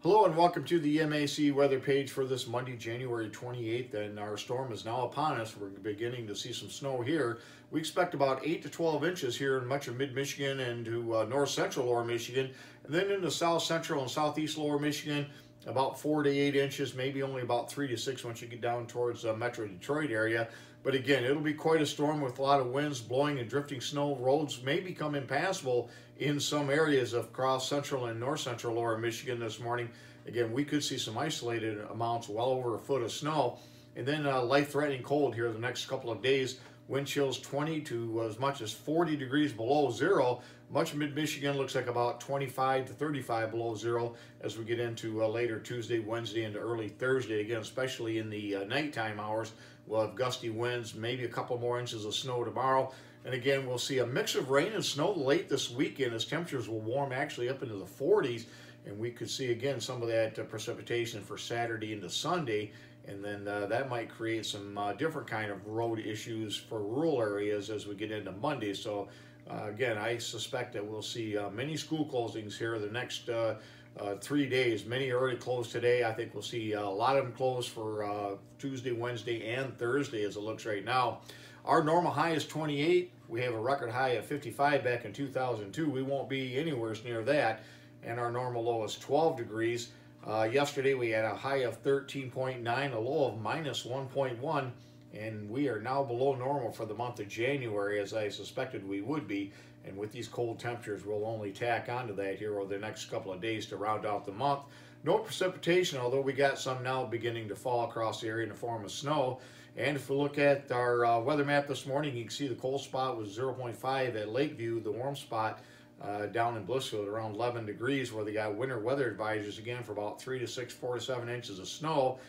Hello and welcome to the MAC weather page for this Monday, January 28th, and our storm is now upon us. We're beginning to see some snow here. We expect about 8 to 12 inches here in much of mid-Michigan and to north central lower Michigan, and then into south central and southeast lower Michigan, about 4 to 8 inches, maybe only about 3 to 6 once you get down towards metro Detroit area. But again, it'll be quite a storm with a lot of winds blowing and drifting snow. Roads may become impassable in some areas of across central and north central lower Michigan this morning. Again, we could see some isolated amounts, well over a foot of snow. And then life-threatening cold here the next couple of days. Wind chills 20 to as much as 40 degrees below zero. Much of mid-Michigan looks like about 25 to 35 below zero as we get into later Tuesday, Wednesday, into early Thursday. Again, especially in the nighttime hours, we'll have gusty winds, maybe a couple more inches of snow tomorrow. And again, we'll see a mix of rain and snow late this weekend as temperatures will warm actually up into the 40s. And we could see again some of that precipitation for Saturday into Sunday. And then that might create some different kind of road issues for rural areas as we get into Monday. So again, I suspect that we'll see many school closings here the next 3 days. Many are already closed today. I think we'll see a lot of them closed for Tuesday, Wednesday, and Thursday as it looks right now. Our normal high is 28. We have a record high of 55 back in 2002. We won't be anywhere near that. And our normal low is 12 degrees. Yesterday we had a high of 13.9, a low of minus 1.1, and we are now below normal for the month of January, as I suspected we would be. And with these cold temperatures, we'll only tack onto that here over the next couple of days to round out the month. No precipitation, although we got some now beginning to fall across the area in the form of snow. And if we look at our weather map this morning, you can see the cold spot was 0.5 at Lakeview, the warm spot down in Blissfield around 11 degrees, where they got winter weather advisories again for about 3 to 6, 4 to 7 inches of snow.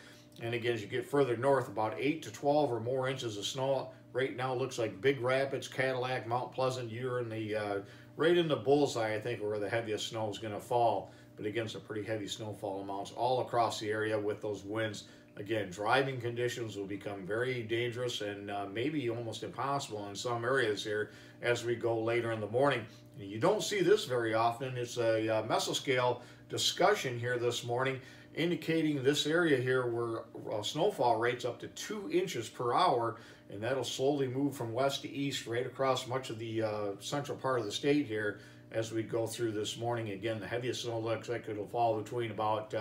And again, as you get further north, about 8 to 12 or more inches of snow. Right now it looks like Big Rapids, Cadillac, Mount Pleasant, you're in the right in the bullseye, I think, where the heaviest snow is going to fall. But again, some pretty heavy snowfall amounts all across the area with those winds. Again, driving conditions will become very dangerous and maybe almost impossible in some areas here as we go later in the morning. You don't see this very often. It's a mesoscale discussion here this morning indicating this area here where snowfall rates up to 2 inches per hour, and that'll slowly move from west to east right across much of the central part of the state here as we go through this morning. Again, the heaviest snow looks like it'll fall between about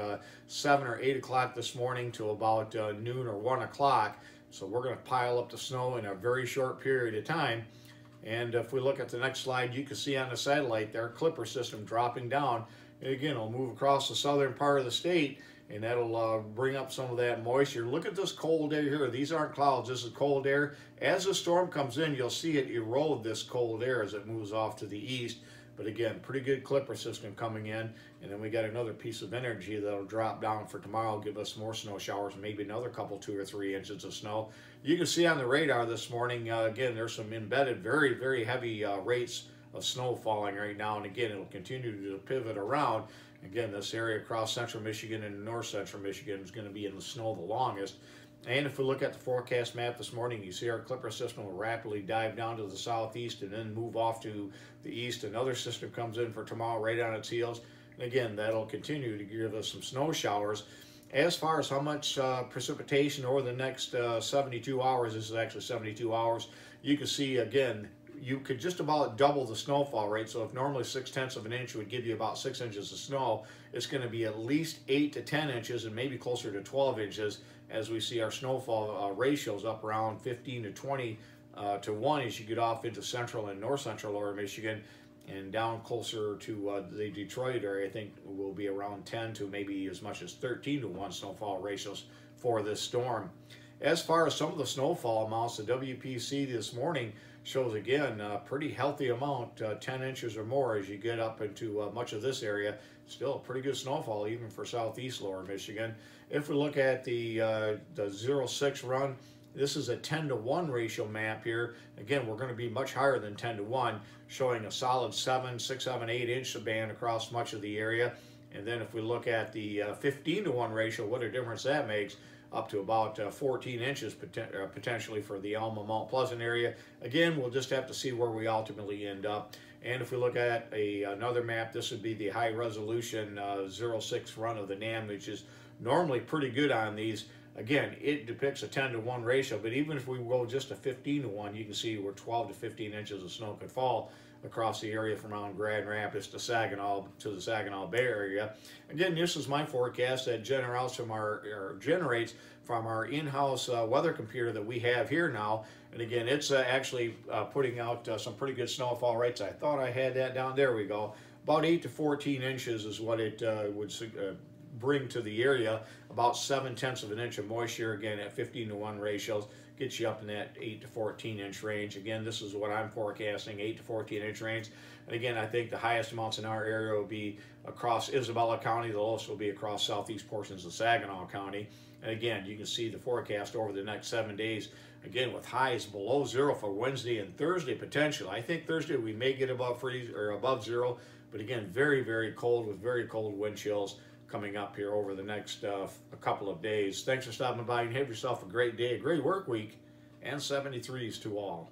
7 or 8 o'clock this morning to about noon or 1 o'clock. So we're going to pile up the snow in a very short period of time. And if we look at the next slide, you can see on the satellite there, Clipper system dropping down. And again, it'll move across the southern part of the state, and that'll bring up some of that moisture. Look at this cold air here. These aren't clouds. This is cold air. As the storm comes in, you'll see it erode this cold air as it moves off to the east. But again, pretty good Clipper system coming in. And then we got another piece of energy that'll drop down for tomorrow, give us more snow showers, maybe another couple, 2 or 3 inches of snow. You can see on the radar this morning, again, there's some embedded, very, very heavy rates of snow falling right now. And again, it'll continue to pivot around. Again, this area across central Michigan and north central Michigan is going to be in the snow the longest. And if we look at the forecast map this morning, you see our Clipper system will rapidly dive down to the southeast and then move off to the east. Another system comes in for tomorrow right on its heels. And again, that'll continue to give us some snow showers. As far as how much precipitation over the next 72 hours, this is actually 72 hours, you can see again, you could just about double the snowfall rate. So if normally 6/10 of an inch would give you about 6 inches of snow, it's going to be at least 8 to 10 inches and maybe closer to 12 inches as we see our snowfall ratios up around 15 to 20 to 1 as you get off into central and north central lower Michigan, and down closer to the Detroit area. I think will be around 10 to maybe as much as 13 to 1 snowfall ratios for this storm. As far as some of the snowfall amounts, the WPC this morning shows again a pretty healthy amount, 10 inches or more as you get up into much of this area. Still a pretty good snowfall even for southeast lower Michigan. If we look at the 06 run, this is a 10 to 1 ratio map here. Again, we're going to be much higher than 10 to 1, showing a solid 7, 6, 7, 8 inch band across much of the area. And then if we look at the 15 to 1 ratio, what a difference that makes. up to about 14 inches potentially for the Alma Mount Pleasant area. Again, we'll just have to see where we ultimately end up. And if we look at another map, this would be the high resolution 06 run of the NAM, which is normally pretty good on these. Again, it depicts a 10-to-1 ratio, but even if we go just a 15-to-1, you can see where 12 to 15 inches of snow could fall across the area from around Grand Rapids to Saginaw, to the Saginaw Bay Area. Again, this is my forecast that generates from our in-house weather computer that we have here now. And again, it's actually putting out some pretty good snowfall rates. I thought I had that down. There we go. About 8 to 14 inches is what it would bring to the area. About 7/10 of an inch of moisture, again at 15-to-1 ratios, gets you up in that 8 to 14 inch range. Again, this is what I'm forecasting, 8 to 14 inch range. And again, I think the highest amounts in our area will be across Isabella County. The lowest will be across southeast portions of Saginaw County. And again, you can see the forecast over the next 7 days, again with highs below zero for Wednesday and Thursday potentially. I think Thursday we may get above freeze or above zero, but again, very, very cold with very cold wind chills coming up here over the next a couple of days. Thanks for stopping by and have yourself a great day, a great work week, and 73s to all.